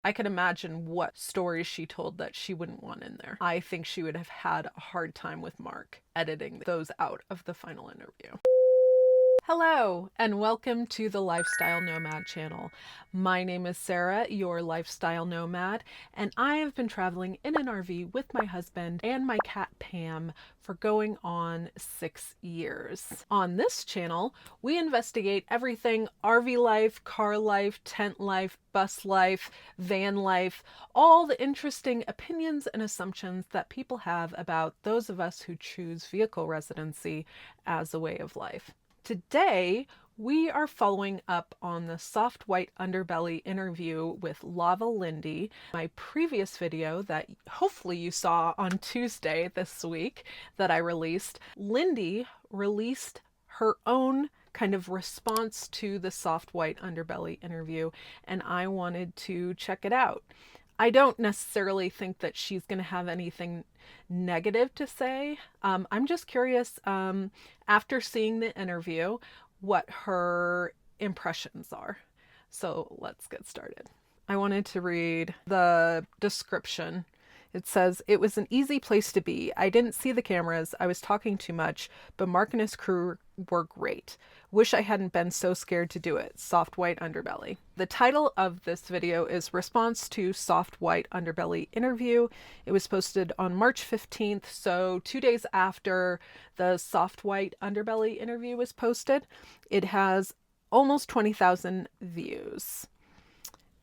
I can imagine what stories she told that she wouldn't want in there. I think she would have had a hard time with Mark editing those out of the final interview. Hello, and welcome to the Lifestyle Nomad channel. My name is Sarah, your lifestyle nomad, and I have been traveling in an RV with my husband and my cat Pam for going on 6 years. On this channel, we investigate everything RV life, car life, tent life, bus life, van life, all the interesting opinions and assumptions that people have about those of us who choose vehicle residency as a way of life. Today, we are following up on the soft white underbelly interview with Lava Lindy, my previous video that hopefully you saw on Tuesday this week that I released. Lindy released her own kind of response to the soft white underbelly interview, and I wanted to check it out. I don't necessarily think that she's going to have anything negative to say. I'm just curious, after seeing the interview, what her impressions are. So let's get started. I wanted to read the description. It says, "It was an easy place to be. I didn't see the cameras. I was talking too much, but Mark and his crew were great. Wish I hadn't been so scared to do it. Soft white underbelly." The title of this video is Response to Soft White Underbelly Interview. It was posted on March 15th, so 2 days after the soft white underbelly interview was posted. It has almost 20,000 views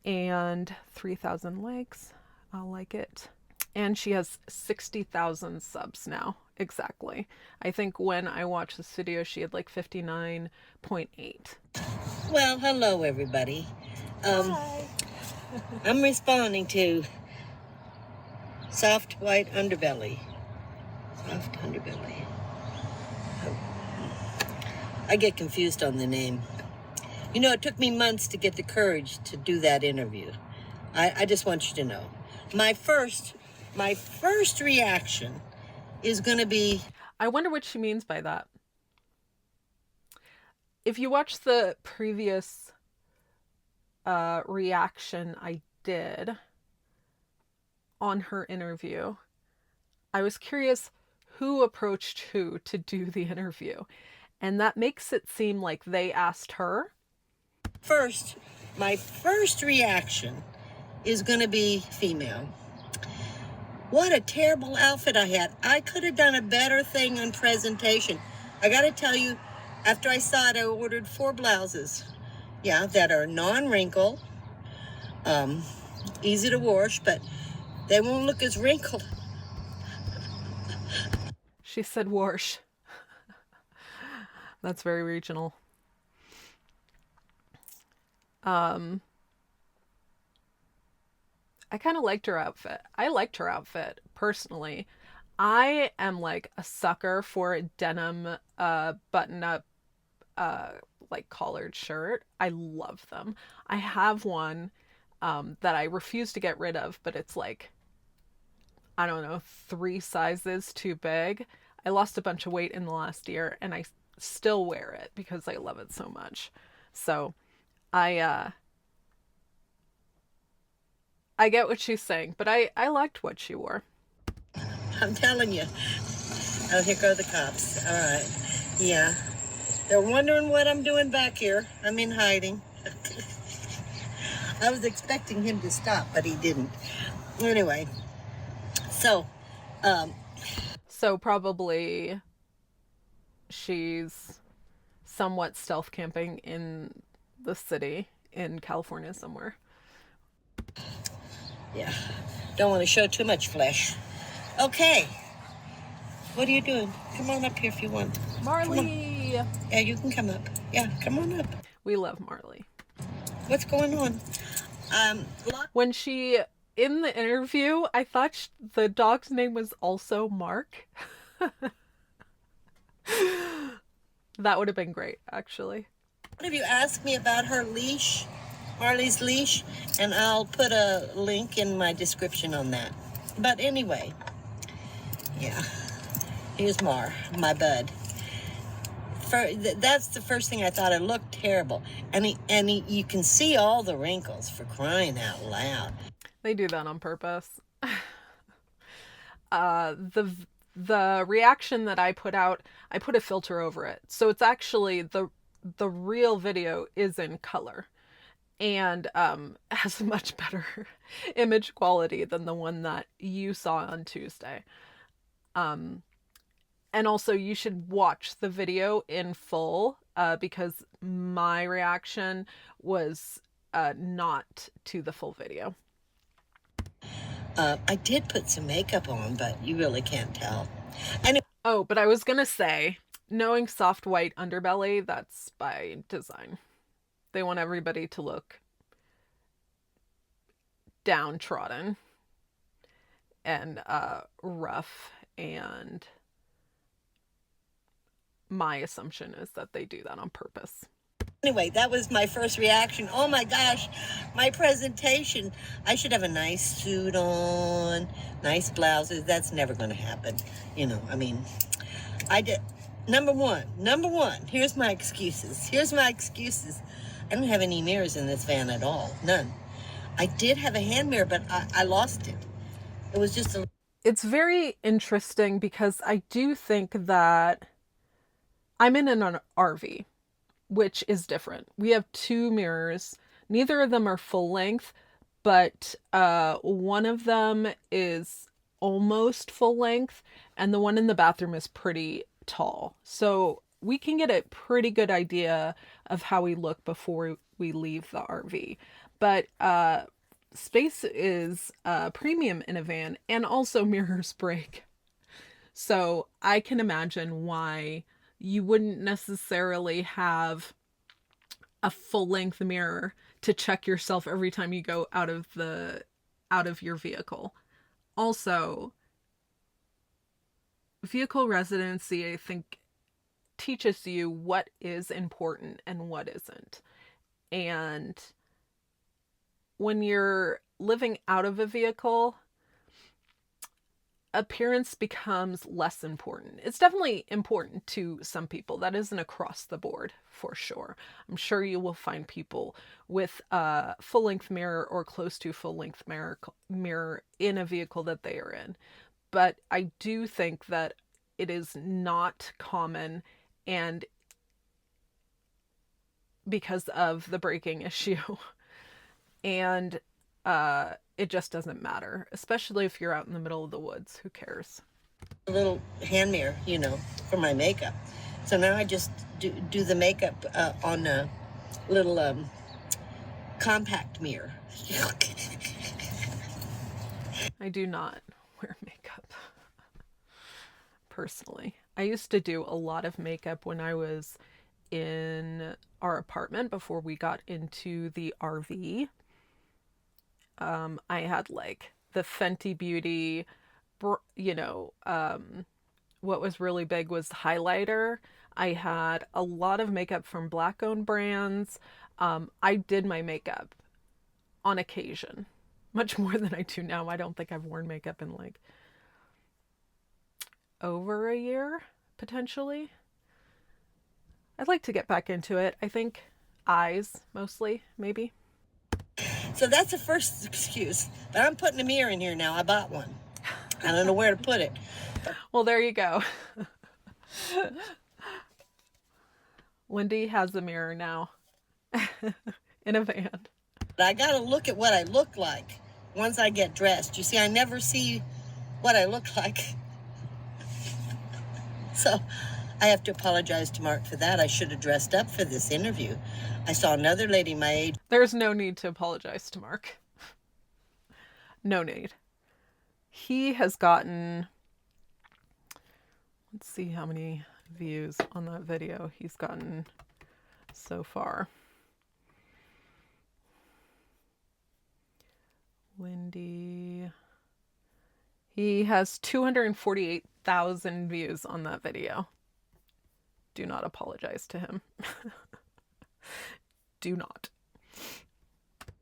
and 3,000 likes. I'll like it. And she has 60,000 subs now, exactly. I think when I watched this video, she had like 59.8. Well, hello, everybody. Hi. I'm responding to soft white underbelly. Soft underbelly. I get confused on the name. You know, it took me months to get the courage to do that interview. I just want you to know. My first reaction is going to be... I wonder what she means by that. If you watch the previous reaction I did on her interview, I was curious who approached who to do the interview. And that makes it seem like they asked her. My first reaction is going to be female. What a terrible outfit I had. I could have done a better thing on presentation. I got to tell you, after I saw it, I ordered 4 blouses. Yeah, that are non-wrinkle, easy to wash, but they won't look as wrinkled. She said wash. That's very regional. I kind of liked her outfit. I liked her outfit, personally. I am like a sucker for a denim button-up like collared shirt. I love them. I have one that I refuse to get rid of, but it's like, I don't know, 3 sizes too big. I lost a bunch of weight in the last year, and I still wear it because I love it so much. So I get what she's saying, but I liked what she wore. I'm telling you. Oh, here go the cops. All right. Yeah. They're wondering what I'm doing back here. I'm in hiding. I was expecting him to stop, but he didn't. Anyway. So probably she's somewhat stealth camping in the city in California somewhere. Yeah. Don't want to show too much flesh. Okay. What are you doing? Come on up here if you want. Marley! Yeah, you can come up. Yeah, come on up. We love Marley. What's going on? When she, in the interview, I thought the dog's name was also Mark. That would have been great, actually. One of you asked me about her leash, Marley's leash, and I'll put a link in my description on that. But anyway, yeah, here's Mar, my bud. that's the first thing I thought. It looked terrible. You can see all the wrinkles, for crying out loud. They do that on purpose. The reaction that I put out, I put a filter over it. So it's actually the real video is in color and has a much better image quality than the one that you saw on Tuesday. And also, you should watch the video in full because my reaction was not to the full video. I did put some makeup on, but you really can't tell. Oh, but I was going to say, knowing soft white underbelly, that's by design. They want everybody to look downtrodden and rough, and my assumption is that they do that on purpose. Anyway, that was my first reaction. Oh my gosh, my presentation. I should have a nice suit on, nice blouses. That's never going to happen. I mean, I did. Number one, here's my excuses. I don't have any mirrors in this van at all. None. I did have a hand mirror, but I lost it. It was just a... It's very interesting because I do think that I'm in an RV, which is different. We have 2 mirrors. Neither of them are full length, but one of them is almost full length, and the one in the bathroom is pretty tall. So we can get a pretty good idea of how we look before we leave the RV. But space is premium in a van, and also mirrors break. So I can imagine why you wouldn't necessarily have a full-length mirror to check yourself every time you go out of your vehicle. Also, vehicle residency, I think, teaches you what is important and what isn't. And when you're living out of a vehicle, appearance becomes less important. It's definitely important to some people. That isn't across the board, for sure. I'm sure you will find people with a full-length mirror or close to full-length mirror in a vehicle that they are in. But I do think that it is not common, and because of the braking issue. And it just doesn't matter, especially if you're out in the middle of the woods. Who cares? A little hand mirror, for my makeup. So now I just do the makeup on a little compact mirror. I do not wear makeup, personally. I used to do a lot of makeup when I was in our apartment before we got into the RV. I had like the Fenty Beauty, what was really big was highlighter. I had a lot of makeup from Black-owned brands. I did my makeup on occasion, much more than I do now. I don't think I've worn makeup in like over a year, potentially. I'd like to get back into it. I think eyes, mostly, maybe. So that's the first excuse. But I'm putting a mirror in here now. I bought one. I don't know where to put it. Well, there you go. Lindy has a mirror now in a van. But I got to look at what I look like once I get dressed. You see, I never see what I look like. So I have to apologize to Mark for that. I should have dressed up for this interview. I saw another lady my age. There's no need to apologize to Mark. No need. He has gotten, let's see how many views on that video he's gotten so far. Lindy. He has 248,000 views on that video. Do not apologize to him. Do not.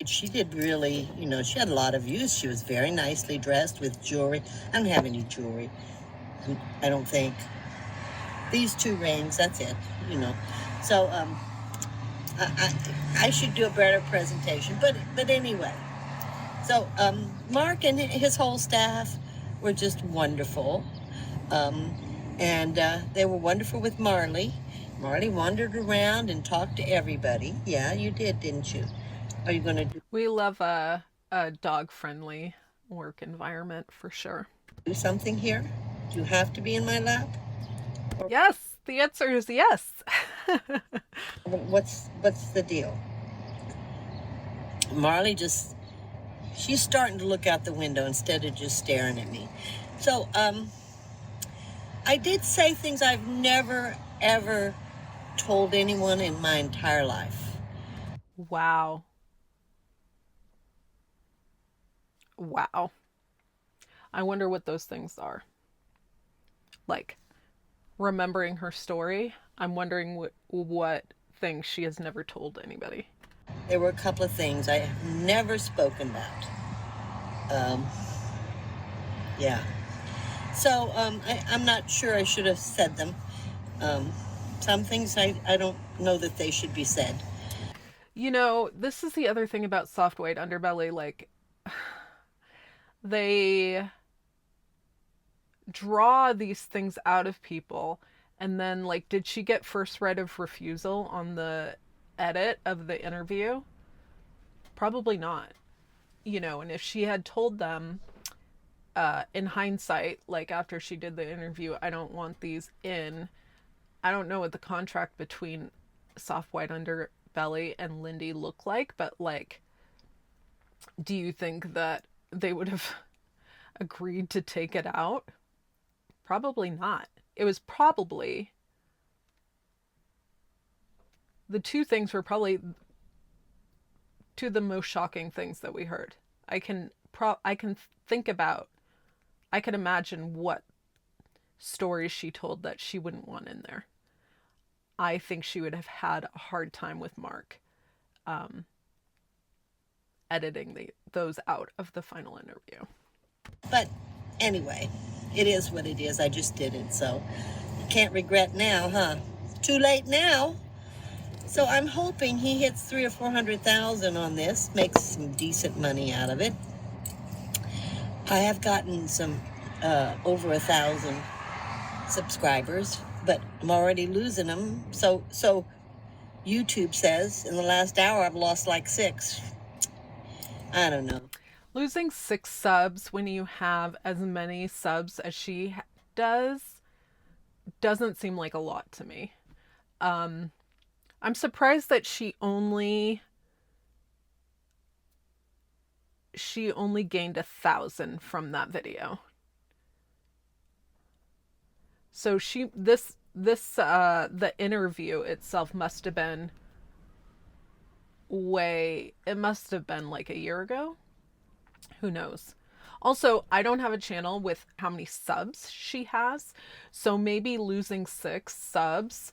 She did really, she had a lot of views. She was very nicely dressed with jewelry. I don't have any jewelry, I don't think. These two rings, that's it, you know. So I should do a better presentation, but anyway. So Mark and his whole staff were just wonderful, um, and they were wonderful with Marley. Marley wandered around and talked to everybody. Yeah, you did, didn't you? Are you going to We love a dog friendly work environment for sure. do something here? Do you have to be in my lap? Yes, the answer is yes. What's the deal? Marley just, she's starting to look out the window instead of just staring at me. So I did say things I've never ever told anyone in my entire life. Wow. Wow. I wonder what those things are. Like remembering her story. I'm wondering what things she has never told anybody. There were a couple of things I have never spoken about. Um, yeah. So I'm not sure I should have said them. Um, some things I don't know that they should be said. You know, this is the other thing about soft white underbelly. Like, they draw these things out of people. And then, like, did she get first right of refusal on the edit of the interview? Probably not. You know, and if she had told them in hindsight, like after she did the interview, I don't want these in, I don't know what the contract between soft white underbelly and Lindy look like, but like, do you think that they would have agreed to take it out? Probably not. It was probably, the two things were probably two of the most shocking things that we heard. I can think about, I can imagine what stories she told that she wouldn't want in there. I think she would have had a hard time with Mark editing those out of the final interview. But anyway, it is what it is. I just did it, so you can't regret now, huh? Too late now. So I'm hoping he hits 300,000 or 400,000 on this, makes some decent money out of it. I have gotten some over 1,000 subscribers, but I'm already losing them. So YouTube says in the last hour I've lost like 6. I don't know. Losing 6 subs when you have as many subs as she does doesn't seem like a lot to me. I'm surprised that she only gained 1,000 from that video. So the interview itself must have been it must have been like a year ago. Who knows? Also, I don't have a channel with how many subs she has, so maybe losing 6 subs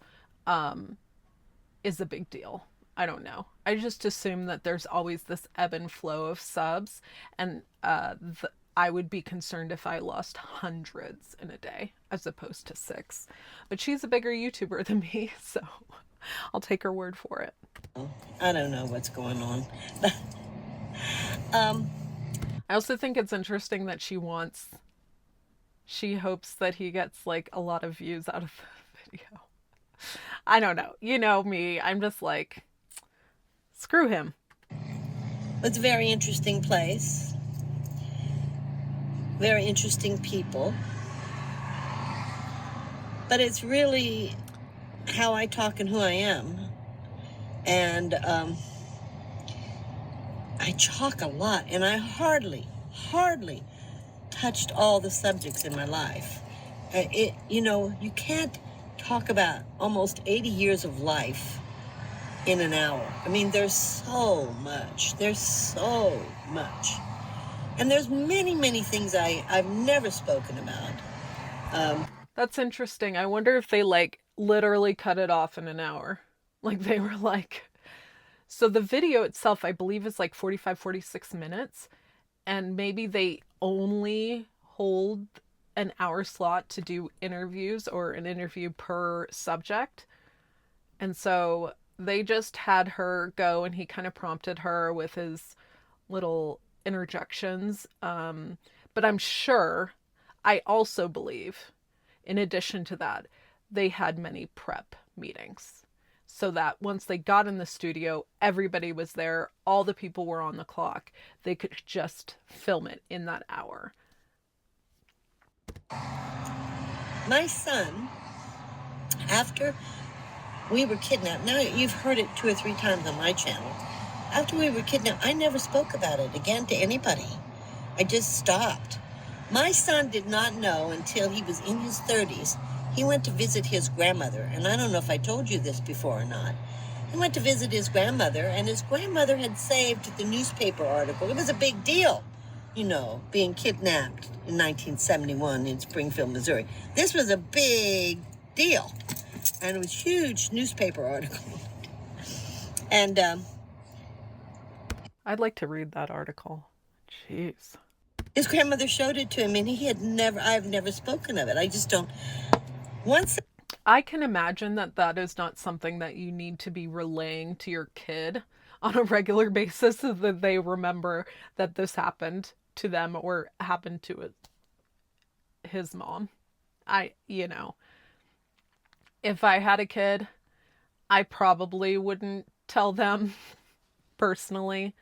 is a big deal. I don't know. I just assume that there's always this ebb and flow of subs, and I would be concerned if I lost hundreds in a day as opposed to 6. But she's a bigger YouTuber than me, so I'll take her word for it. I don't know what's going on. I also think it's interesting that she hopes that he gets like a lot of views out of the video. I don't know. You know me. I'm just like, screw him. It's a very interesting place. Very interesting people. But it's really how I talk and who I am. And I talk a lot, and I hardly touched all the subjects in my life. You can't talk about almost 80 years of life in an hour. I mean, there's so much. And there's many things I've never spoken about. That's interesting. I wonder if they like literally cut it off in an hour. Like they were like, so the video itself, I believe, is like 45, 46 minutes. And maybe they only hold an hour slot to do interviews, or an interview per subject. And so they just had her go, and he kind of prompted her with his little interjections. But I'm sure, I also believe, in addition to that, they had many prep meetings so that once they got in the studio, everybody was there, all the people were on the clock. They could just film it in that hour. My son, after we were kidnapped, now you've heard it 2 or 3 times on my channel. After we were kidnapped, I never spoke about it again to anybody. I just stopped. My son did not know until he was in his 30s. He went to visit his grandmother, and I don't know if I told you this before or not. He went to visit his grandmother, and his grandmother had saved the newspaper article. It was a big deal, you know, being kidnapped in 1971 in Springfield, Missouri. This was a big deal, and it was a huge newspaper article. And I'd like to read that article. Jeez. his grandmother showed it to him, and I've never spoken of it. I just don't. Once I can imagine that that is not something that you need to be relaying to your kid on a regular basis so that they remember that this happened to them or happened to his mom. If I had a kid, I probably wouldn't tell them personally.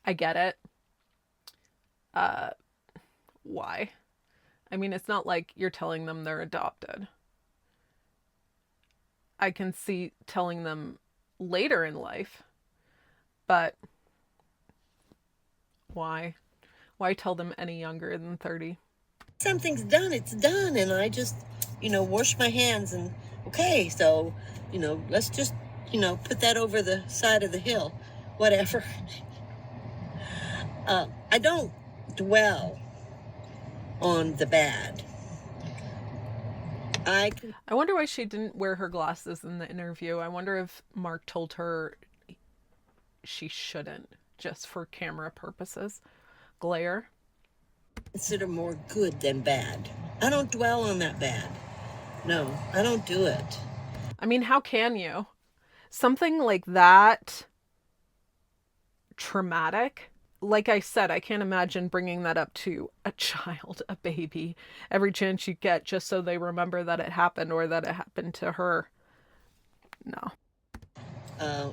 I get it. Why? I mean, it's not like you're telling them they're adopted. I can see telling them later in life, but why? Why tell them any younger than 30? something's done, it's done, and I just, wash my hands and, okay, so, let's just, put that over the side of the hill, whatever. I don't dwell on the bad. I wonder why she didn't wear her glasses in the interview. I wonder if Mark told her she shouldn't, just for camera purposes. Glare. Consider more good than bad. I don't dwell on that bad. No, I don't do it. I mean, how can you? Something like that traumatic. Like I said, I can't imagine bringing that up to a child, a baby, every chance you get, just so they remember that it happened or that it happened to her. No.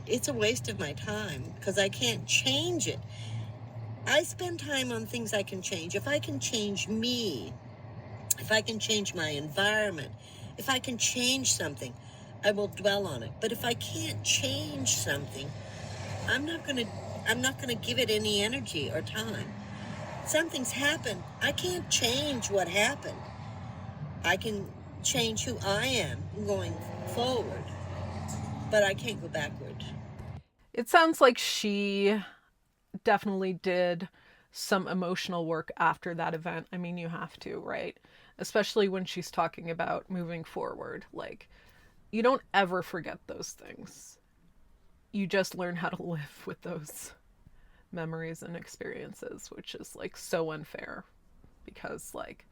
It's a waste of my time because I can't change it. I spend time on things I can change. If I can change me, if I can change my environment, if I can change something, I will dwell on it. But if I can't change something, I'm not going to give it any energy or time. Something's happened. I can't change what happened. I can change who I am going forward, but I can't go backward. It sounds like she definitely did some emotional work after that event. I mean, you have to, right? Especially when she's talking about moving forward. Like, you don't ever forget those things. You just learn how to live with those memories and experiences, which is like so unfair because like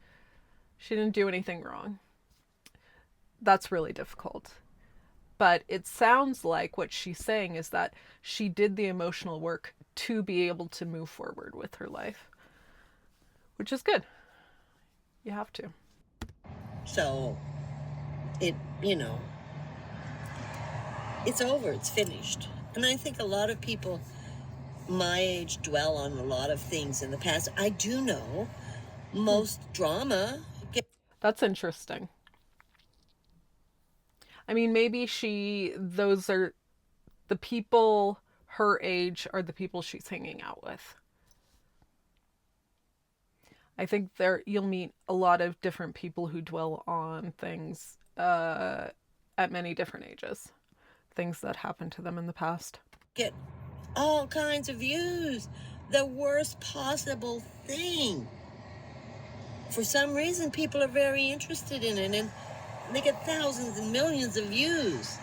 she didn't do anything wrong. That's really difficult. But it sounds like what she's saying is that she did the emotional work to be able to move forward with her life, which is good. You have to. So it's over, it's finished. And I think a lot of people my age dwell on a lot of things in the past. I do know most drama. That's interesting. I mean, maybe those are the people her age are the people she's hanging out with. I think you'll meet a lot of different people who dwell on things at many different ages. Things that happened to them in the past. Get all kinds of views. The worst possible thing. For some reason, people are very interested in it, and they get thousands and millions of views.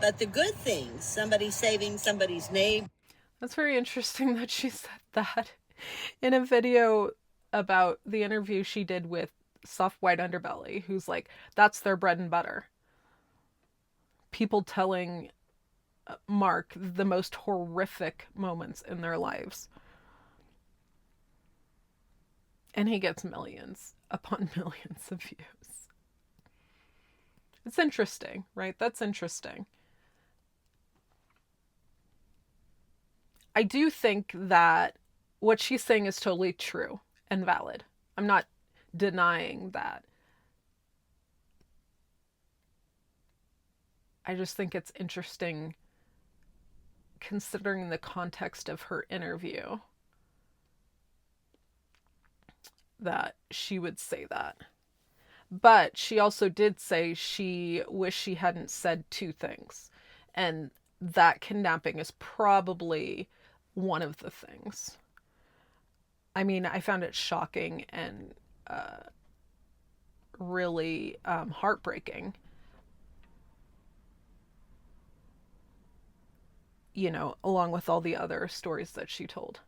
But the good things, somebody saving somebody's name. That's very interesting that she said that in a video about the interview she did with Soft White Underbelly, who's like, that's their bread and butter. People telling Mark the most horrific moments in their lives. And he gets millions upon millions of views. It's interesting, right? That's interesting. I do think that what she's saying is totally true and valid. I'm not denying that. I just think it's interesting considering the context of her interview that she would say that. But she also did say she wished she hadn't said two things. And that kidnapping is probably one of the things. I mean, I found it shocking and really heartbreaking. You know, along with all the other stories that she told.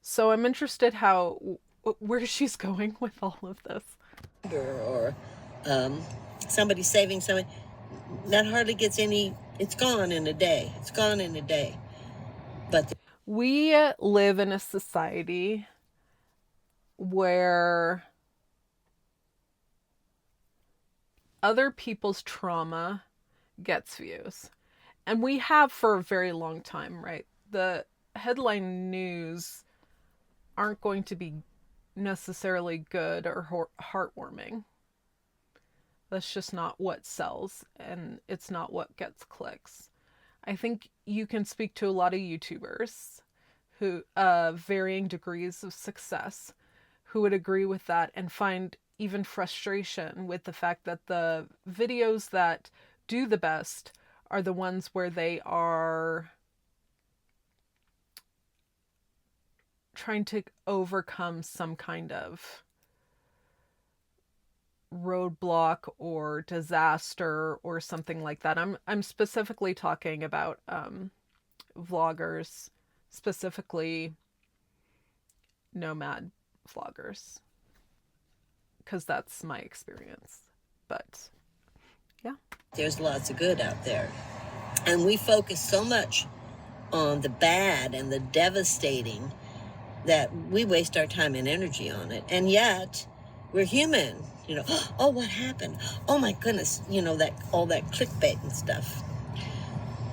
So I'm interested where she's going with all of this. Or somebody saving somebody, that hardly gets any, it's gone in a day. It's gone in a day. But we live in a society where other people's trauma gets views. And we have for a very long time, right? The headline news aren't going to be necessarily good or heartwarming. That's just not what sells, and it's not what gets clicks. I think you can speak to a lot of YouTubers who, varying degrees of success, who would agree with that and find even frustration with the fact that the videos that do the best are the ones where they are trying to overcome some kind of roadblock or disaster or something like that. I'm specifically talking about vloggers, specifically nomad vloggers, because that's my experience. But yeah, there's lots of good out there. And we focus so much on the bad and the devastating that we waste our time and energy on it. And yet, we're human. You know, oh, what happened? Oh my goodness, you know, that all that clickbait and stuff.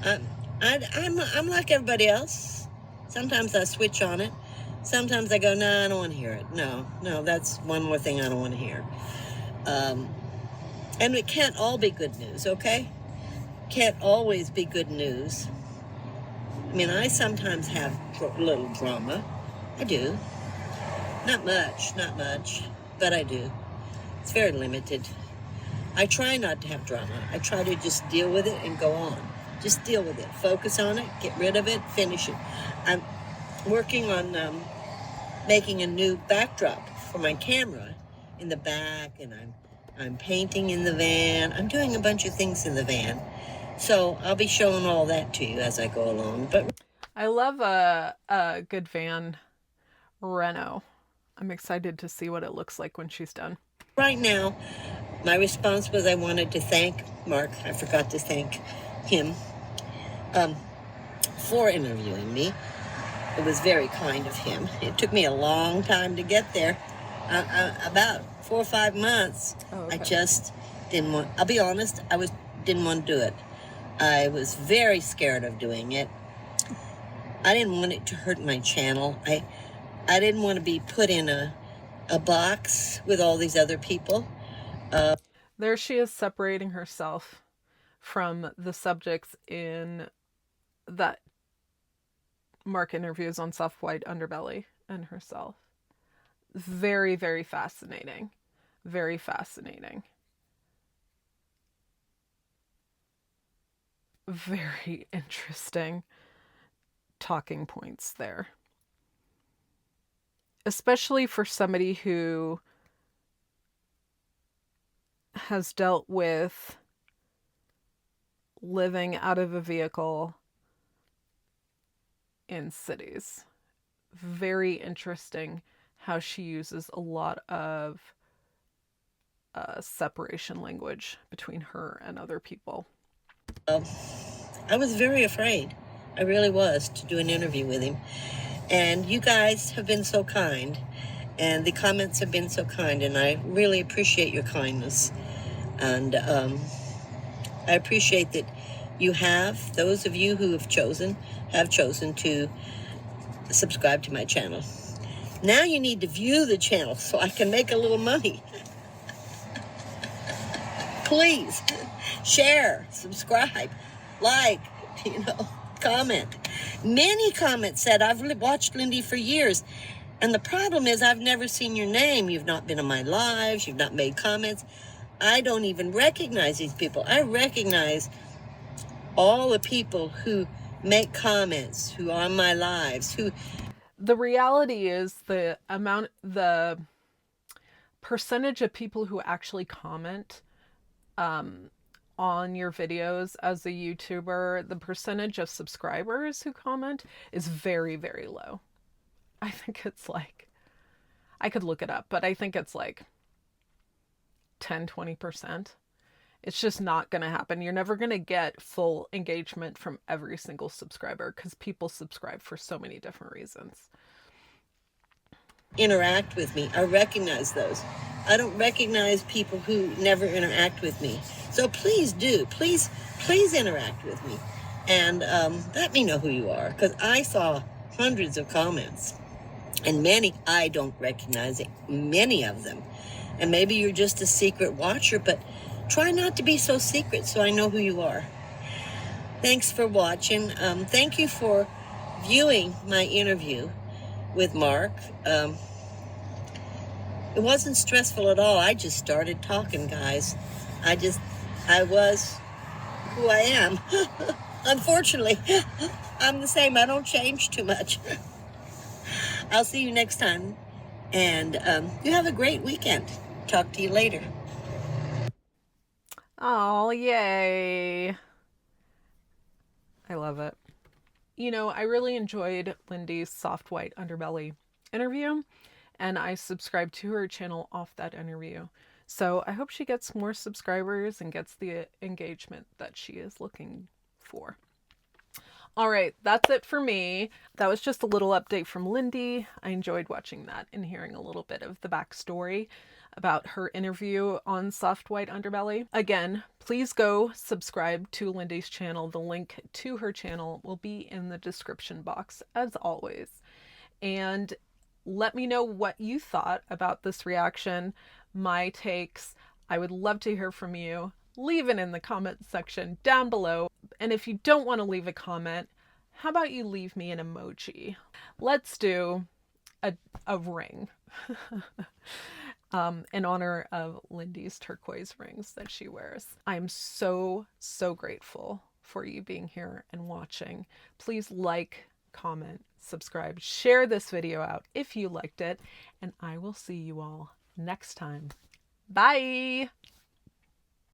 I'm like everybody else. Sometimes I switch on it. Sometimes I go, no, I don't want to hear it. No, that's one more thing I don't want to hear. And it can't all be good news, okay? Can't always be good news. I mean, I sometimes have a little drama. I do. Not much, but I do. It's very limited. I try not to have drama. I try to just deal with it and go on. Just deal with it. Focus on it. Get rid of it. Finish it. I'm working on making a new backdrop for my camera in the back, and I'm painting in the van. I'm doing a bunch of things in the van. So I'll be showing all that to you as I go along. But I love a good van reno. I'm excited to see what it looks like when she's done. Right now, my response was I wanted to thank Mark. I forgot to thank him for interviewing me. It was very kind of him. It took me a long time to get there, about 4 or 5 months. Oh, okay. I just didn't want, I'll be honest, didn't want to do it. I was very scared of doing it. I didn't want it to hurt my channel. I didn't want to be put in a box with all these other people. There she is, separating herself from the subjects in that Mark interviews on Soft White Underbelly and herself. Very, very fascinating. Very fascinating. Very interesting talking points there. Especially for somebody who has dealt with living out of a vehicle in cities. Very interesting how she uses a lot of separation language between her and other people. I was very afraid. I really was, to do an interview with him. And you guys have been so kind. And the comments have been so kind. And I really appreciate your kindness. And I appreciate that those of you who have chosen to subscribe to my channel. Now you need to view the channel so I can make a little money. Please share, subscribe, like, comment. Many comments said, I've watched Lindy for years. And the problem is I've never seen your name. You've not been on my lives. You've not made comments. I don't even recognize these people. I recognize all the people who make comments, who are on my lives, who... The reality is the percentage of people who actually comment on your videos as a YouTuber, the percentage of subscribers who comment is very, very low. I think it's like, I could look it up, but I think it's like 10-20%. It's just not going to happen. You're never going to get full engagement from every single subscriber because people subscribe for so many different reasons. Interact with me. I recognize those. I don't recognize people who never interact with me. So please do. Please interact with me. And let me know who you are, because I saw hundreds of comments. And many I don't recognize it, many of them. And maybe you're just a secret watcher, but try not to be so secret so I know who you are. Thanks for watching. Thank you for viewing my interview with Mark. It wasn't stressful at all. I just started talking, guys. I was who I am. Unfortunately, I'm the same. I don't change too much. I'll see you next time. And you have a great weekend. Talk to you later. Oh, yay. I love it. I really enjoyed Lindy's Soft White Underbelly interview, and I subscribed to her channel off that interview. So I hope she gets more subscribers and gets the engagement that she is looking for. All right, that's it for me. That was just a little update from Lindy. I enjoyed watching that and hearing a little bit of the backstory about her interview on Soft White Underbelly. Again, please go subscribe to Lindy's channel. The link to her channel will be in the description box, as always. And let me know what you thought about this reaction, my takes. I would love to hear from you. Leave it in the comment section down below. And if you don't want to leave a comment, how about you leave me an emoji? Let's do a ring in honor of Lindy's turquoise rings that she wears. I'm so, so grateful for you being here and watching. Please like, comment, subscribe, share this video out if you liked it, and I will see you all next time. Bye!